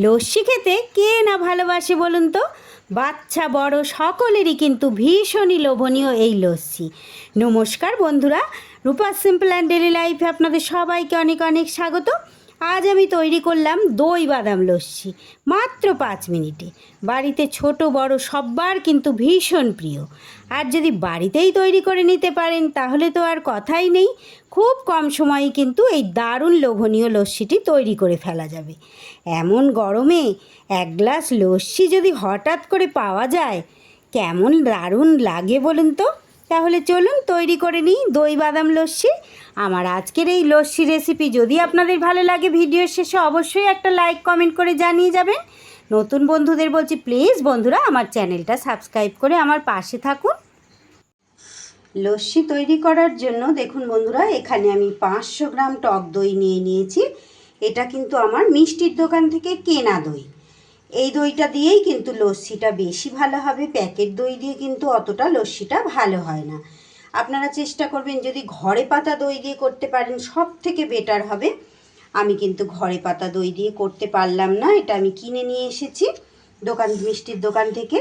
লস্যি খেতে কে না ভালোবাসে বলুন তো? বাচ্চা বড় সকলেরই কিন্তু ভীষণই লোভনীয় এই লস্যি। নমস্কার বন্ধুরা, রূপা সিম্পল অ্যান্ড ডেলি লাইফে আপনাদের সবাইকে অনেক অনেক স্বাগত। আজ আমি তৈরি করলাম দই বাদাম লস্যি মাত্র 5 মিনিটে। বাড়িতে ছোট বড় সবার কিন্তু ভীষণ প্রিয়। আর যদি বাড়িতেই তৈরি করে নিতে পারেন তাহলে তো আর কথাই নেই। খুব কম সময়ে কিন্তু এই দারুণ লোভনীয় লস্যিটি তৈরি করে ফেলা যাবে। এমন গরমে এক গ্লাস লস্যি যদি হঠাৎ করে পাওয়া যায়, কেমন দারুণ লাগে বলুন তো? তাহলে চলুন তৈরি করে নিই দই বাদাম লস্যি। আমার আজকের এই লস্যি রেসিপি যদি আপনাদের ভালো লাগে, ভিডিওর শেষে অবশ্যই একটা লাইক কমেন্ট করে জানিয়ে যাবেন। নতুন বন্ধুদের বলছি, প্লিজ বন্ধুরা আমার চ্যানেলটা সাবস্ক্রাইব করে আমার পাশে থাকুন। লস্যি তৈরি করার জন্য দেখুন বন্ধুরা, এখানে আমি 500 গ্রাম টক দই নিয়ে নিয়েছি। এটা কিন্তু আমার মিষ্টির দোকান থেকে কেনা দই। এই দইটা দিয়েই কিন্তু লস্যিটা বেশি ভালো হবে। প্যাকেট দই দিয়ে কিন্তু অতটা লস্যিটা ভালো হয় না। আপনারা চেষ্টা করবেন যদি ঘরে পাতা দই দিয়ে করতে পারেন সব থেকে বেটার হবে। আমি কিন্তু ঘরে পাতা দই দিয়ে করতে পারলাম না, এটা আমি কিনে নিয়ে এসেছি মিষ্টির দোকান থেকে।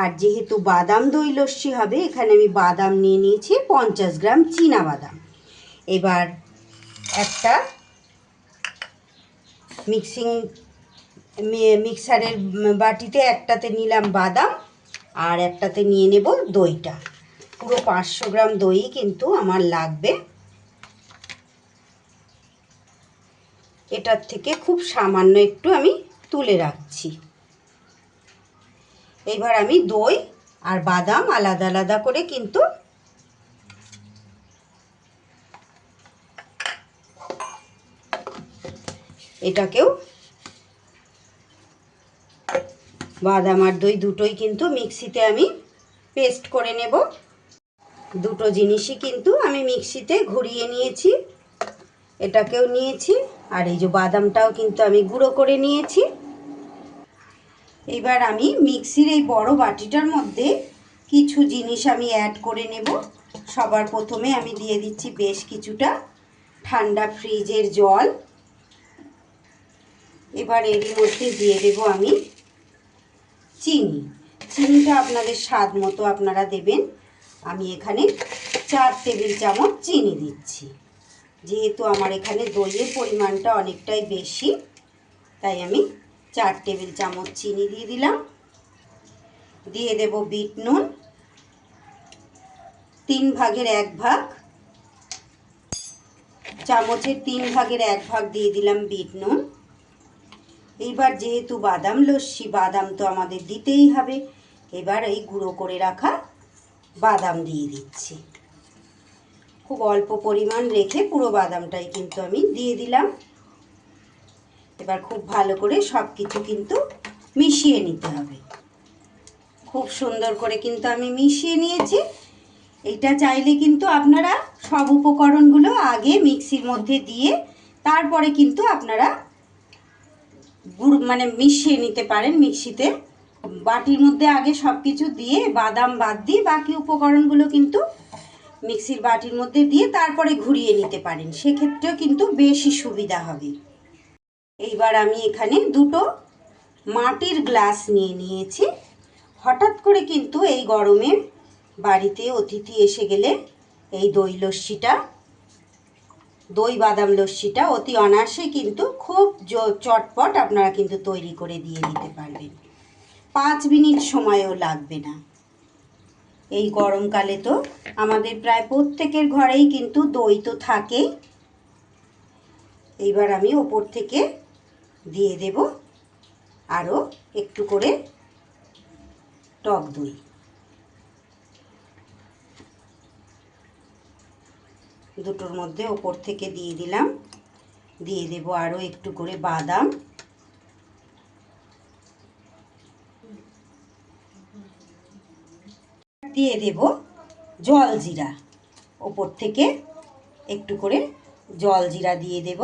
আর যেহেতু বাদাম দই লস্যি হবে, এখানে আমি বাদাম নিয়ে নিয়েছি 50 গ্রাম চীনা বাদাম। এবার একটা মিক্সারের বাটিতে একটাতে নিলাম বাদাম আর একটাতে নিয়ে নেব দইটা। পুরো 500 গ্রাম দই কিন্তু আমার লাগবে। এটার থেকে খুব সামান্য একটু আমি তুলে রাখছি। এবার আমি দই আর বাদাম আলাদা আলাদা করে কিন্তু এটাকেও, বাদাম আর দই দুটোই কিন্তু মিক্সিতে আমি পেস্ট করে নেব। দুটো জিনিসই কিন্তু আমি মিক্সিতে ঘুরিয়ে নিয়েছি। এটাকেও নিয়েছি আর এই যে বাদামটাও কিন্তু আমি গুঁড়ো করে নিয়েছি। এবার আমি মিক্সির এই বড় বাটিটার মধ্যে কিছু জিনিস আমি অ্যাড করে নেব। সবার প্রথমে আমি দিয়ে দিচ্ছি বেশ কিছুটা ঠান্ডা ফ্রিজের জল। এবার এর মধ্যে দিয়ে দেব আমি চিনি। চিনিটা আপনাদের স্বাদ মতো আপনারা দেবেন। আমি এখানে 4 টেবিল চামচ চিনি দিচ্ছি। যেহেতু আমার এখানে দইয়ের পরিমাণটা অনেকটাই বেশি, তাই আমি 4 টেবিল চামচ চিনি দিয়ে দিলাম। দিয়ে দেব বিট নুন 3 ভাগের 1 ভাগ, চামচের 3 ভাগের 1 ভাগ দিয়ে দিলাম বিট নুন। এইবার যেহেতু বাদাম লস্যি, বাদাম তো আমাদের দিতেই হবে। এবার এই গুঁড়ো করে রাখা বাদাম দিয়ে দিচ্ছি। খুব অল্প পরিমাণ রেখে পুরো বাদামটাই কিন্তু আমি দিয়ে দিলাম। এবার খুব ভালো করে সব কিছু কিন্তু মিশিয়ে নিতে হবে। খুব সুন্দর করে কিন্তু আমি মিশিয়ে নিয়েছি। এটা চাইলে কিন্তু আপনারা সব উপকরণগুলো আগে মিক্সির মধ্যে দিয়ে তারপরে কিন্তু আপনারা মিশিয়ে নিতে পারেন। মিক্সিতে বাটির মধ্যে আগে সব কিছু দিয়ে বাদাম বাদ দিয়ে বাকি উপকরণগুলো কিন্তু মিক্সির বাটির মধ্যে দিয়ে তারপরে ঘুরিয়ে নিতে পারেন, সেক্ষেত্রেও কিন্তু বেশি সুবিধা হবে। এইবার আমি এখানে দুটো মাটির গ্লাস নিয়ে নিয়েছি। হঠাৎ করে কিন্তু এই গরমে বাড়িতে অতিথি এসে গেলে এই দই বাদাম লস্যিটা অতি অনায়াসে কিন্তু খুব চটপট আপনারা কিন্তু তৈরি করে দিয়ে দিতে পারবেন। 5 মিনিট সময়ও লাগবে না। এই গরমকালে তো আমাদের প্রায় প্রত্যেকের ঘরেই কিন্তু দই তো থাকেই। এইবার আমি ওপর থেকে দিয়ে দেব আরও একটু করে টক দই। দুটোর মধ্যে ওপর থেকে দিয়ে দিলাম। দিয়ে দেব আরও একটু করে বাদাম। দিয়ে দেব জলজিরা। ওপর থেকে একটু করে জলজিরা দিয়ে দেব।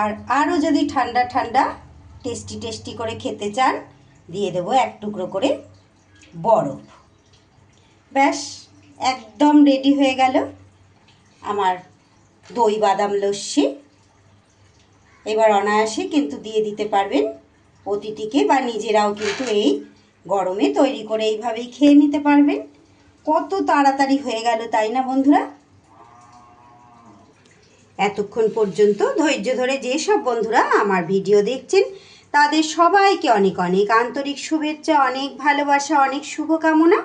আর আরও যদি ঠান্ডা ঠান্ডা টেস্টি করে খেতে চান, দিয়ে দেব 1 টুকরো করে বরফ। ব্যাস একদম রেডি হয়ে গেল আমার দই বাদাম লস্যি এবার অনায়াসে কিন্তু দিয়ে দিতে পারবেন অতিথিকে, বা নিজেরাও কিন্তু এই গরমে তৈরি করে এইভাবেই খেয়ে নিতে পারবেন। কত তাড়াতাড়ি হয়ে গেল তাই না বন্ধুরা? এতক্ষণ পর্যন্ত ধৈর্য ধরে যেসব বন্ধুরা আমার ভিডিও দেখছেন তাদের সবাইকে অনেক অনেক আন্তরিক শুভেচ্ছা, অনেক ভালোবাসা, অনেক শুভকামনা।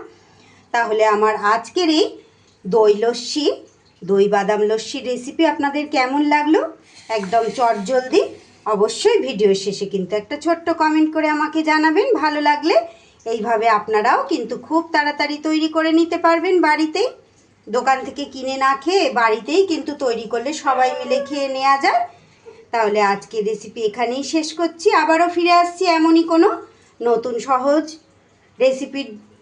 তাহলে আমার আজকের এই দই লস্যি, দই বাদাম লস্যির রেসিপি আপনাদের কেমন লাগলো একদম চটজলদি অবশ্যই ভিডিও শেষে কিন্তু একটা ছোট্ট কমেন্ট করে আমাকে জানাবেন। ভালো লাগলে এইভাবে আপনারাও কিন্তু খুব তাড়াতাড়ি তৈরি করে নিতে পারবেন বাড়িতেই। দোকান থেকে কিনে না খেয়ে বাড়িতেই কিন্তু তৈরি করলে সবাই মিলে খেয়ে নেওয়া যায়। তাহলে আজকে রেসিপি এখানেই শেষ করছি। আবারও ফিরে আসছি এমনই কোনো নতুন সহজ রেসিপি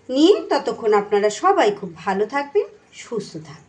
নিয়ে। ততক্ষণ আপনারা সবাই খুব ভালো থাকবেন, সুস্থ থাকবেন।